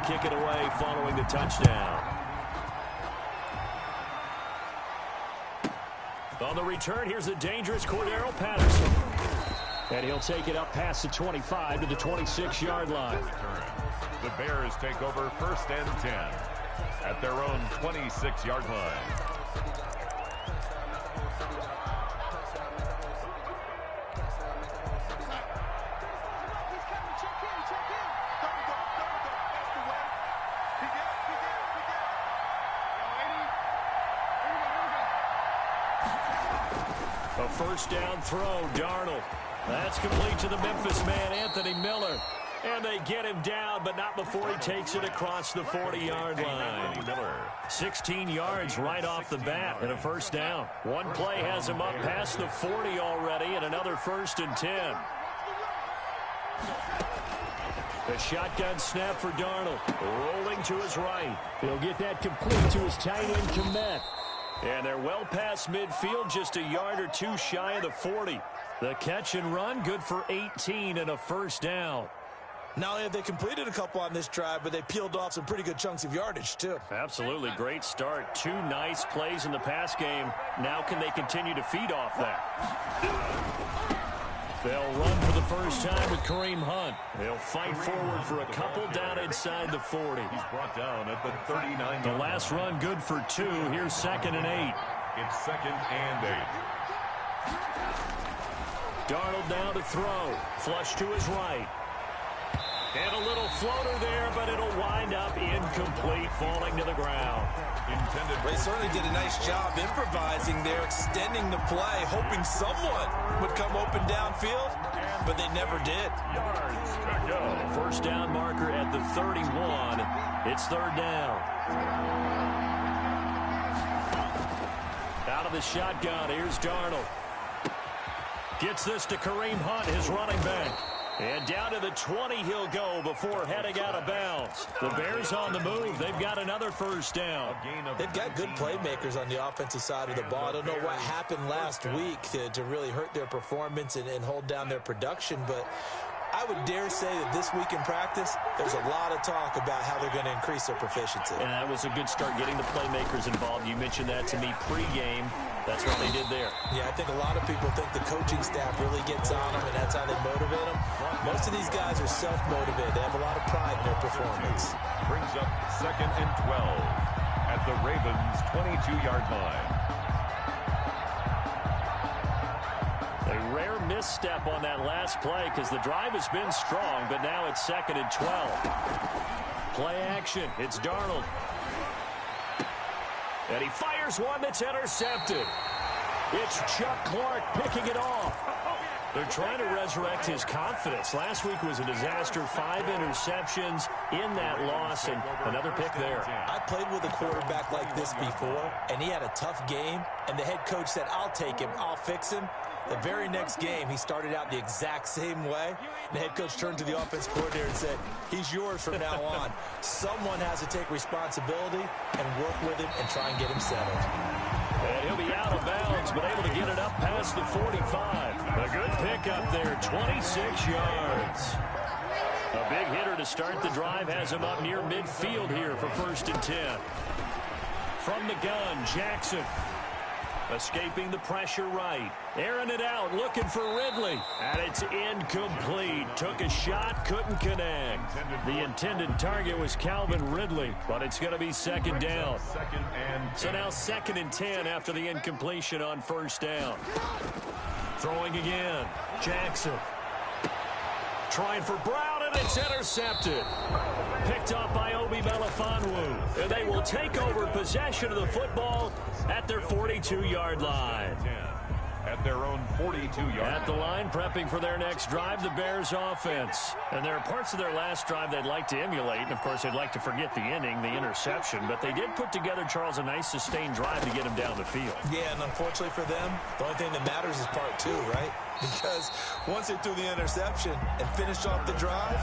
kick it away following the touchdown. On the return, here's the dangerous Cordero Patterson. And he'll take it up past the 25 to the 26-yard line. The Bears take over 1st and 10 at their own 26-yard line. A first down throw, Darnold. That's complete to the Memphis man, Anthony Miller. And they get him down, but not before he takes it across the 40-yard line. 16 yards right off the bat and a first down. One play has him up past the 40 already and another 1st and 10. The shotgun snap for Darnold. Rolling to his right. He'll get that complete to his tight end, Kmet. And they're well past midfield, just a yard or two shy of the 40. The catch and run, good for 18 and a first down. Not only have they completed a couple on this drive, but they peeled off some pretty good chunks of yardage, too. Absolutely. Great start. 2 nice plays in the pass game. Now can they continue to feed off that? They'll run for the first time with Kareem Hunt. They'll fight forward for a couple down inside the 40. He's brought down at the 39. The last run good for 2. Here's 2nd and 8. It's 2nd and 8. Darnold now to throw. Flush to his right. And a little floater there, but it'll wind up incomplete, falling to the ground. They certainly did a nice job improvising there, extending the play, hoping someone would come open downfield, but they never did. First down marker at the 31. It's 3rd down. Out of the shotgun, here's Darnold. Gets this to Kareem Hunt, his running back. And down to the 20 he'll go before heading out of bounds. The Bears on the move. They've got another first down. They've got good playmakers on the offensive side of the ball. I don't know what happened last week to really hurt their performance and hold down their production, but I would dare say that this week in practice, there's a lot of talk about how they're going to increase their proficiency. And that was a good start getting the playmakers involved. You mentioned that to me pregame. That's what they did there. Yeah, I think a lot of people think the coaching staff really gets on them, and that's how they motivate them. Most of these guys are self-motivated. They have a lot of pride in their performance. Brings up 2nd and 12 at the Ravens' 22-yard line. A rare misstep on that last play because the drive has been strong, but now it's 2nd and 12. Play action. It's Darnold. And he fires one that's intercepted. It's Chuck Clark picking it off. They're trying to resurrect his confidence. Last week was a disaster. 5 interceptions in that loss, and another pick there. I played with a quarterback like this before, and he had a tough game, and the head coach said, I'll take him, I'll fix him. The very next game, he started out the exact same way. The head coach turned to the offense coordinator and said, he's yours from now on. Someone has to take responsibility and work with him and try and get him settled. And he'll be out of bounds, but able to get it up past the 45. A good pickup there, 26 yards. A big hitter to start the drive has him up near midfield here for 1st and 10. From the gun, Jackson. Escaping the pressure right. Airing it out, looking for Ridley. And it's incomplete. Took a shot, couldn't connect. The intended target was Calvin Ridley, but it's going to be 2nd down. So now 2nd and 10 after the incompletion on 1st down. Throwing again. Jackson. Trying for Brown, and it's intercepted. Picked up by Obi Melifonwu. And they will take over possession of the football at their 42-yard line. At their own 42-yard line. At the line, prepping for their next drive, the Bears offense. And there are parts of their last drive they'd like to emulate. And, of course, they'd like to forget the inning, the interception. But they did put together, Charles, a nice sustained drive to get him down the field. Yeah, and unfortunately for them, the only thing that matters is part 2, right? Because once they threw the interception and finished off the drive,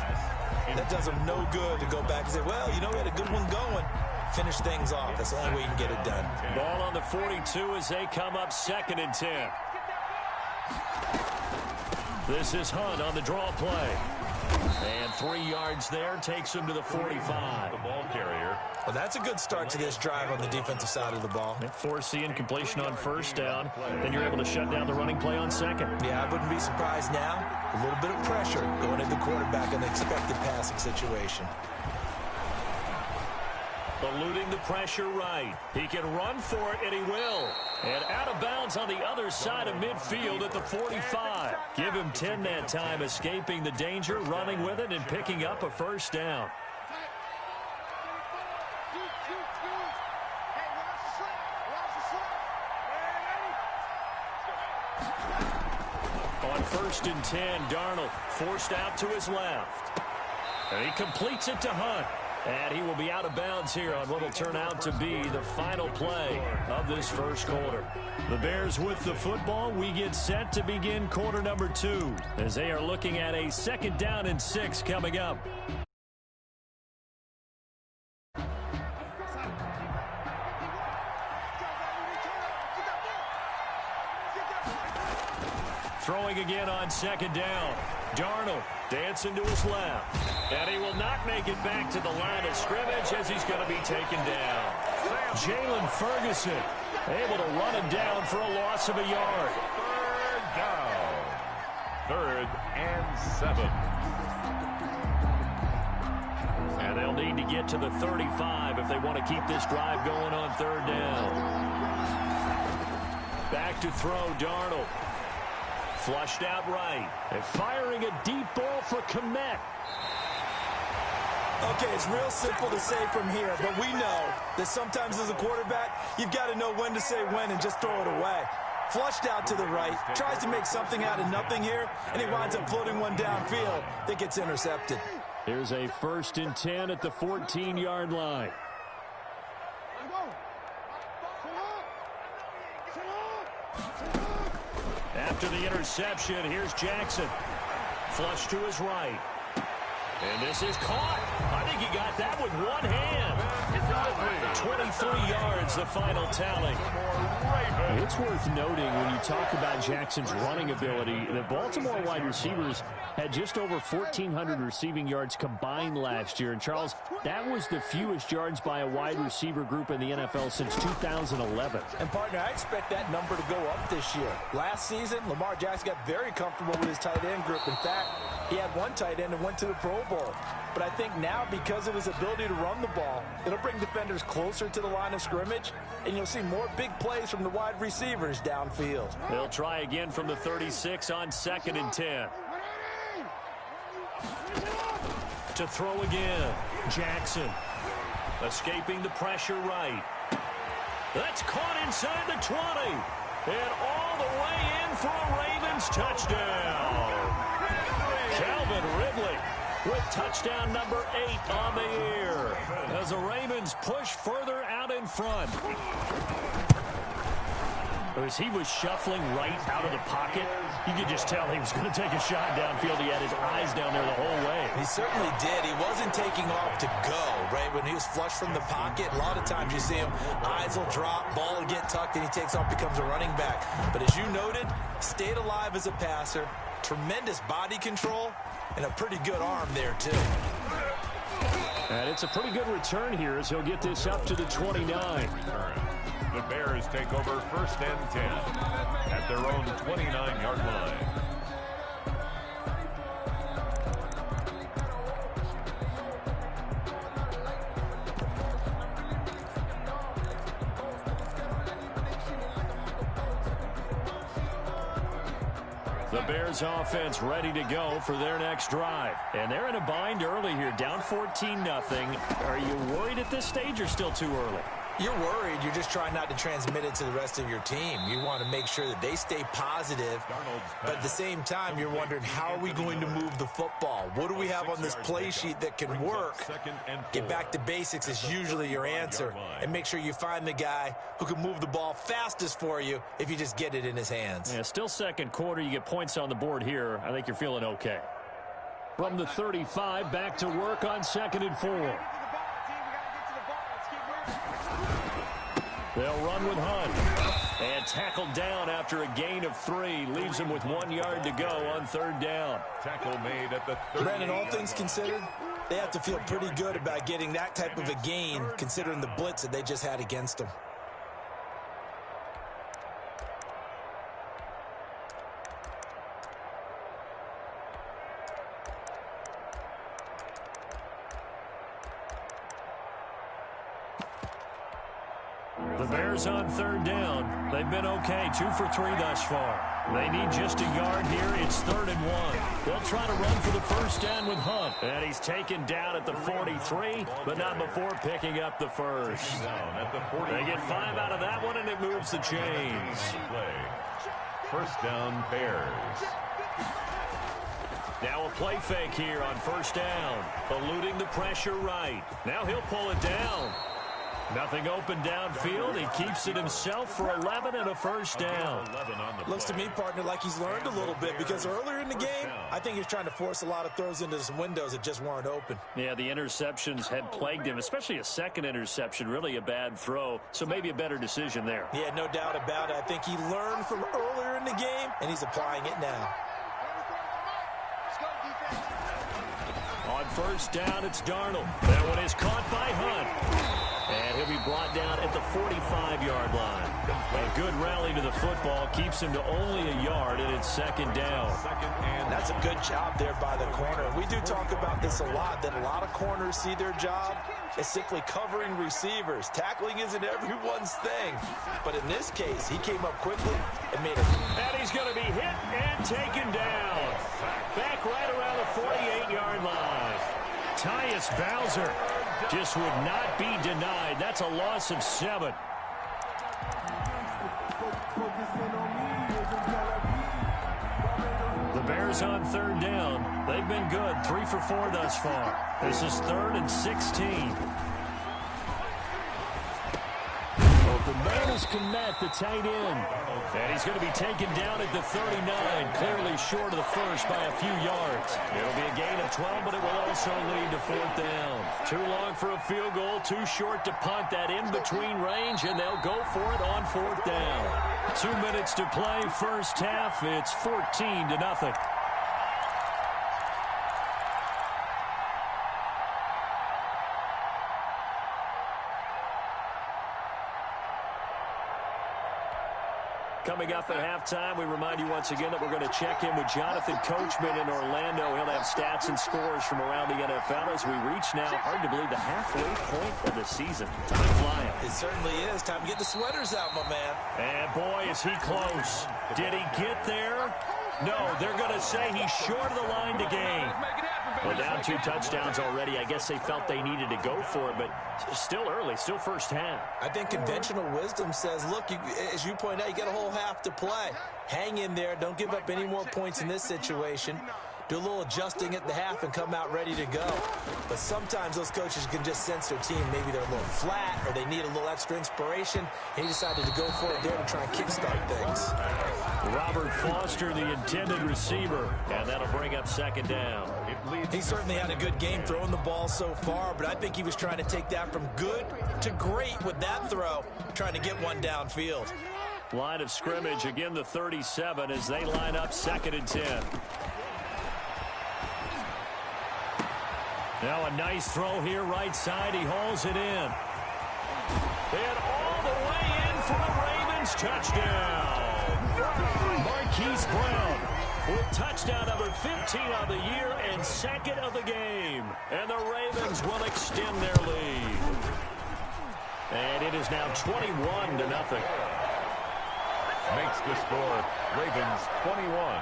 that does them no good to go back and say, well, you know, we had a good one going. Finish things off. That's the only way you can get it done. Ball on the 42 as they come up 2nd and 10. This is Hunt on the draw play. And 3 yards there takes him to the 45. The ball carrier. Well, that's a good start to this drive on the defensive side of the ball. Force the incompletion on first down. Then you're able to shut down the running play on second. Yeah, I wouldn't be surprised now. A little bit of pressure going at the quarterback in the expected passing situation. Eluding the pressure right. He can run for it, and he will. And out of bounds on the other side of midfield at the 45. Give him 10 that time, escaping the danger, running with it, and picking up a first down. On 1st and 10, Darnold forced out to his left. And he completes it to Hunt. And he will be out of bounds here on what will turn out to be the final play of this first quarter. The Bears with the football. We get set to begin quarter number 2 as they are looking at a 2nd down and 6 coming up. Throwing again on 2nd down. Darnold dancing to his left. And he will not make it back to the line of scrimmage as he's going to be taken down. Jalen Ferguson able to run him down for a loss of a yard. 3rd down. 3rd and 7. And they'll need to get to the 35 if they want to keep this drive going on 3rd down. Back to throw, Darnold. Flushed out right. And firing a deep ball for Kmet. Okay, it's real simple to say from here, but we know that sometimes as a quarterback, you've got to know when to say when and just throw it away. Flushed out to the right, tries to make something out of nothing here, and he winds up floating one downfield that gets intercepted. Here's a 1st and 10 at the 14-yard line. After the interception, here's Jackson. Flush to his right. And this is caught. I think he got that with one hand. 23 yards, the final tally. It's worth noting when you talk about Jackson's running ability that Baltimore wide receivers had just over 1,400 receiving yards combined last year. And, Charles, that was the fewest yards by a wide receiver group in the NFL since 2011. And, partner, I expect that number to go up this year. Last season, Lamar Jackson got very comfortable with his tight end group. In fact, he had one tight end and went to the Pro Bowl. But I think now, because of his ability to run the ball, it'll bring defenders closer to the line of scrimmage, and you'll see more big plays from the wide receivers downfield. They'll try again from the 36 on 2nd and 10. To throw again, Jackson. Escaping the pressure right. That's caught inside the 20. And all the way in for a Ravens touchdown. Calvin Ridley with touchdown number 8 on the year as the Ravens push further out in front. As he was shuffling right out of the pocket, you could just tell he was going to take a shot downfield. He had his eyes down there the whole way. He certainly did. He wasn't taking off to go, right? When he was flushed from the pocket, a lot of times you see him, eyes will drop, ball will get tucked, and he takes off, becomes a running back. But as you noted, stayed alive as a passer, tremendous body control, and a pretty good arm there, too. And it's a pretty good return here as he'll get this up to the 29. The Bears take over 1st and 10 at their own 29-yard line. The Bears offense ready to go for their next drive. And they're in a bind early here, down 14-0. Are you worried at this stage or still too early? You're worried. You're just trying not to transmit it to the rest of your team. You want to make sure that they stay positive, but at the same time, you're wondering, how are we going to move the football? What do we have on this play sheet that can work? Get back to basics is usually your answer, and make sure you find the guy who can move the ball fastest for you if you just get it in his hands. Yeah, still second quarter. You get points on the board here. I think you're feeling okay. From the 35, back to work on 2nd and 4. They'll run with Hunt. And tackled down after a gain of 3. Leaves him with 1 yard to go on 3rd down. Tackle made at the 30. Brandon, all things considered, they have to feel pretty good about getting that type of a gain, considering the blitz that they just had against them. The Bears on 3rd down. They've been okay, 2 for 3 thus far. They need just a yard here. It's 3rd and 1. They'll try to run for the 1st down with Hunt. And he's taken down at the 43, but not before picking up the 1st. They get 5 out of that one, and it moves the chains. 1st down, Bears. Now a play fake here on 1st down. Eluding the pressure right. Now he'll pull it down. Nothing open downfield. He keeps it himself for 11 and a 1st down. Looks to me, partner, like he's learned a little bit because earlier in the game, I think he's trying to force a lot of throws into some windows that just weren't open. Yeah, the interceptions had plagued him, especially a second interception, really a bad throw. So maybe a better decision there. Yeah, no doubt about it. I think he learned from earlier in the game, and he's applying it now. On 1st down, it's Darnold. That one is caught by Hunt. And he'll be brought down at the 45-yard line. A good rally to the football keeps him to only a yard, and it's 2nd down. That's a good job there by the corner. We do talk about this a lot, that a lot of corners see their job as simply covering receivers. Tackling isn't everyone's thing. But in this case, he came up quickly and made it. And he's going to be hit and taken down. Back right around the 48-yard line. Tyus Bowser just would not be denied. That's a loss of 7. The Bears on 3rd down. They've been good, 3 for 4 thus far. This is 3rd and 16. The man is Kmet, the tight end. And he's going to be taken down at the 39, clearly short of the 1st by a few yards. It'll be a gain of 12, but it will also lead to 4th down. Too long for a field goal, too short to punt that in-between range, and they'll go for it on 4th down. 2 minutes to play, 1st half. It's 14-0. Coming up at halftime, we remind you once again that we're going to check in with Jonathan Coachman in Orlando. He'll have stats and scores from around the NFL as we reach now, hard to believe, the halfway point of the season. Time flying. It certainly is. Time to get the sweaters out, my man. And boy, is he close. Did he get there? No, they're going to say he's short of the line to gain. Well, down 2 touchdowns already. I guess they felt they needed to go for it, but still early, still 1st half. I think conventional wisdom says, look, as you point out, you got a whole half to play. Hang in there. Don't give up any more points in this situation. Do a little adjusting at the half and come out ready to go. But sometimes those coaches can just sense their team. Maybe they're a little flat or they need a little extra inspiration. And he decided to go for it there to try and kickstart things. Robert Foster, the intended receiver, and that'll bring up 2nd down. He certainly had a good game throwing the ball so far, but I think he was trying to take that from good to great with that throw, trying to get one downfield. Line of scrimmage, again the 37 as they line up 2nd and 10. Now a nice throw here right side. He hauls it in. And all the way in for the Ravens touchdown. Marquise Brown with touchdown number 15 of the year and 2nd of the game. And the Ravens will extend their lead. And it is now 21-0. Makes the score Ravens 21,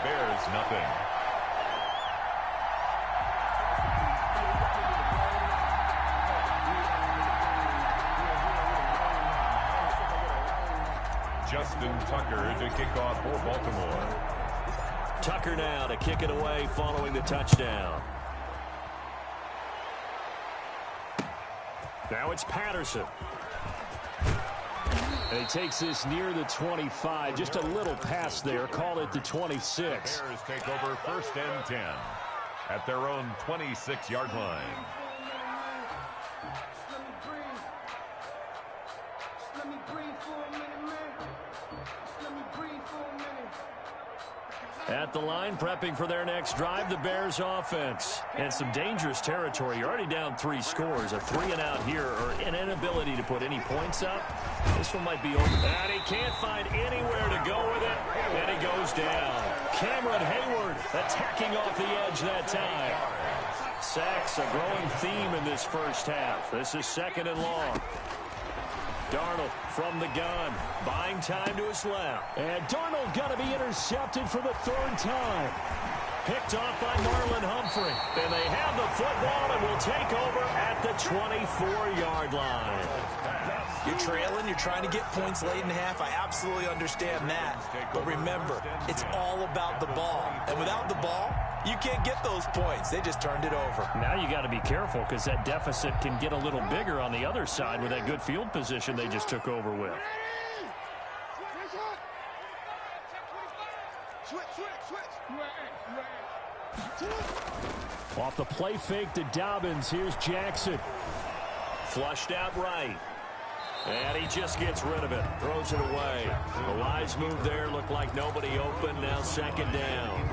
Bears nothing. Justin Tucker to kick off for Baltimore. Tucker now to kick it away following the touchdown. Now it's Patterson. And he takes this near the 25. Just a little pass there. Call it the 26. Bears take over 1st and 10 at their own 26-yard line. Let me breathe for a minute, man. At the line, prepping for their next drive, the Bears offense. And some dangerous territory. You're already down 3 scores. A 3-and-out here, or an inability to put any points up. This one might be over. And he can't find anywhere to go with it. And he goes down. Cameron Hayward attacking off the edge that time. Sacks, a growing theme in this first half. This is 2nd and long. Darnold from the gun, buying time to his left. And Darnold going to be intercepted for the 3rd time. Picked off by Marlon Humphrey. And they have the football and will take over at the 24-yard line. You're trailing, you're trying to get points late in half. I absolutely understand that. But remember, it's all about the ball. And without the ball, you can't get those points. They just turned it over. Now you got to be careful because that deficit can get a little bigger on the other side with that good field position they just took over with. Off the play fake to Dobbins, here's Jackson. Flushed out right. And he just gets rid of it. Throws it away. A wise move there. Looked like nobody open. Now 2nd down.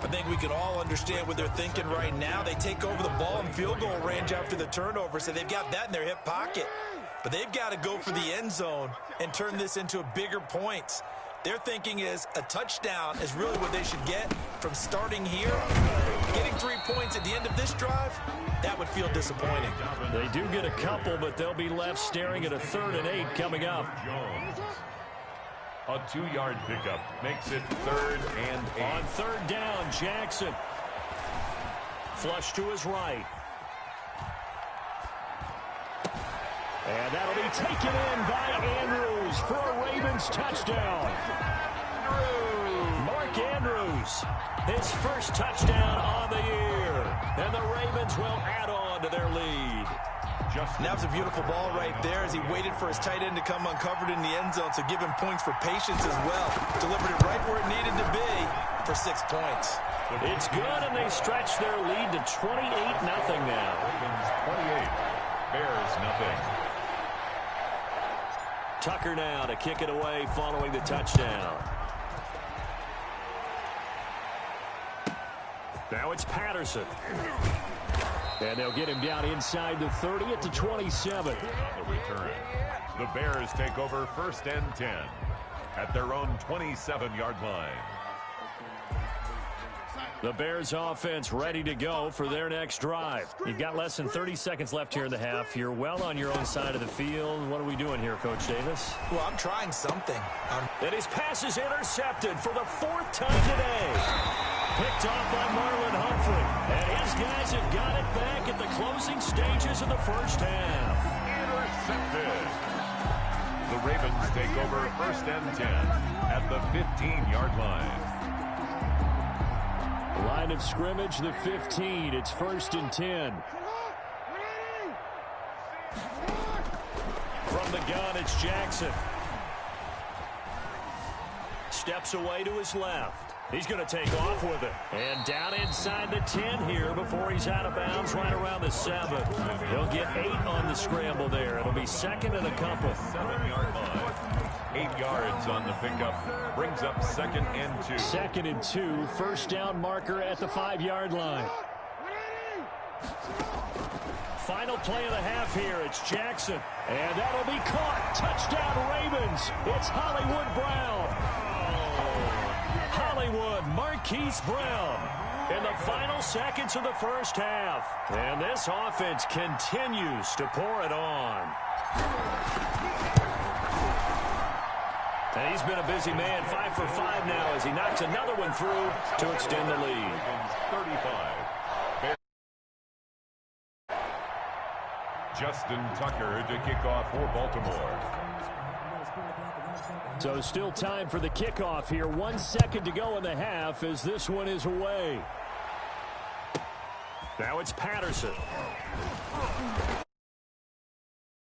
I think we can all understand what they're thinking right now. They take over the ball in field goal range after the turnover, so they've got that in their hip pocket. But they've got to go for the end zone and turn this into a bigger points. Their thinking is a touchdown is really what they should get from starting here. Getting 3 points at the end of this drive, that would feel disappointing. They do get a couple, but they'll be left staring at a 3rd and 8 coming up. A 2-yard pickup makes it 3rd and 8. On 3rd down, Jackson. Flush to his right. And that'll be taken in by Andrews for a Ravens touchdown. Mark Andrews, his first touchdown on the year. And the Ravens will add on to their lead. That was a beautiful ball right there as he waited for his tight end to come uncovered in the end zone, so give him points for patience as well. Delivered it right where it needed to be for 6 points. It's good, and they stretch their lead to 28-0 now. Ravens 28, Bears nothing. Tucker now to kick it away following the touchdown. Now it's Patterson. And they'll get him down inside the 30 at the 27. On the return, the Bears take over 1st and 10 at their own 27-yard line. The Bears offense ready to go for their next drive. You've got less than 30 seconds left here in the half. You're well on your own side of the field. What are we doing here, Coach Davis? Well, I'm trying something. And his pass is intercepted for the 4th time today. Picked off by Marlon Humphrey. And his guys have got it back at the closing stages of the first half. Intercepted. The Ravens take over 1st and 10 at the 15-yard line. Line of scrimmage, the 15. It's 1st and 10. From the gun, it's Jackson. Steps away to his left. He's going to take off with it. And down inside the 10 here before he's out of bounds right around the 7. He'll get 8 on the scramble there. It'll be 2nd and a couple. 7-yard line. 8 yards on the pickup. Brings up 2nd and 2. 2nd and 2. First down marker at the 5-yard line. Final play of the half here. It's Jackson. And that'll be caught. Touchdown Ravens. It's Hollywood Brown. Hollywood Marquise Brown in the final seconds of the first half. And this offense continues to pour it on. And he's been a busy man, 5 for 5 now as he knocks another one through to extend the lead. 35. Justin Tucker to kick off for Baltimore. So still time for the kickoff here. 1 second to go in the half as this one is away. Now it's Patterson.